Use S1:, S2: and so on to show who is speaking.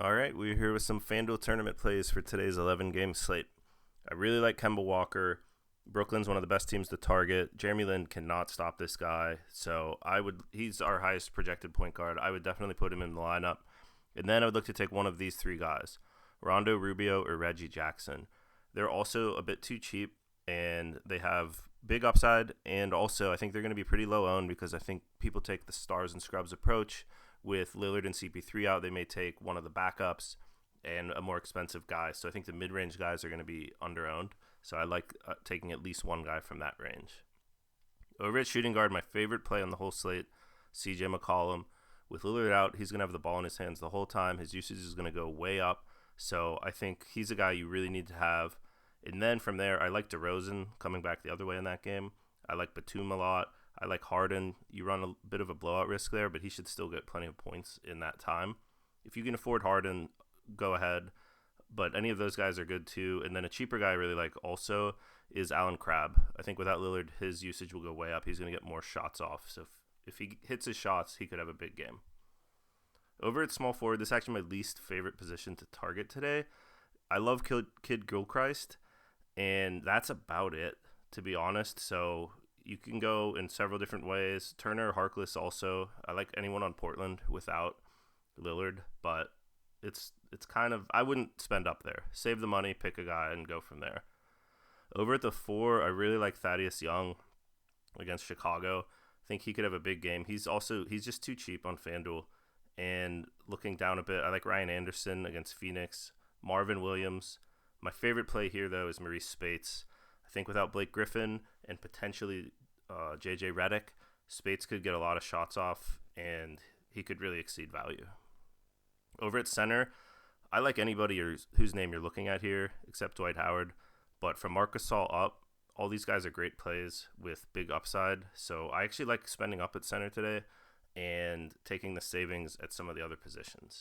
S1: All right, we're here with some FanDuel tournament plays for today's 11-game slate. I really like Kemba Walker. Brooklyn's one of the best teams to target. Jeremy Lin cannot stop this guy, so he's our highest projected point guard. I would definitely put him in the lineup. And then I would look to take one of these three guys, Rondo Rubio or Reggie Jackson. They're also a bit too cheap, and they have big upside, and also I think they're going to be pretty low owned because I think people take the stars and scrubs approach. With Lillard and CP3 out, they may take one of the backups and a more expensive guy. So I think the mid-range guys are going to be under-owned. So I like taking at least one guy from that range. Over at shooting guard, my favorite play on the whole slate, CJ McCollum. With Lillard out, he's going to have the ball in his hands the whole time. His usage is going to go way up. So I think he's a guy you really need to have. And then from there, I like DeRozan coming back the other way in that game. I like Batum a lot. I like Harden. You run a bit of a blowout risk there, but he should still get plenty of points in that time. If you can afford Harden, go ahead. But any of those guys are good too. And then a cheaper guy I really like also is Alan Crabb. I think without Lillard, his usage will go way up. He's going to get more shots off. So if he hits his shots, he could have a big game. Over at small forward, this is actually my least favorite position to target today. I love Kid Gilchrist, and that's about it, to be honest. So you can go in several different ways. Turner, Harkless also. I like anyone on Portland without Lillard, but it's kind of, I wouldn't spend up there. Save the money, pick a guy, and go from there. Over at the 4, I really like Thaddeus Young against Chicago. I think he could have a big game. He's just too cheap on FanDuel. And looking down a bit, I like Ryan Anderson against Phoenix, Marvin Williams. My favorite play here, though, is Maurice Spates. I think without Blake Griffin and potentially J.J. Redick, Spates could get a lot of shots off, and he could really exceed value. Over at center, I like anybody whose name you're looking at here, except Dwight Howard. But from Marc Gasol up, all these guys are great plays with big upside. So I actually like spending up at center today and taking the savings at some of the other positions.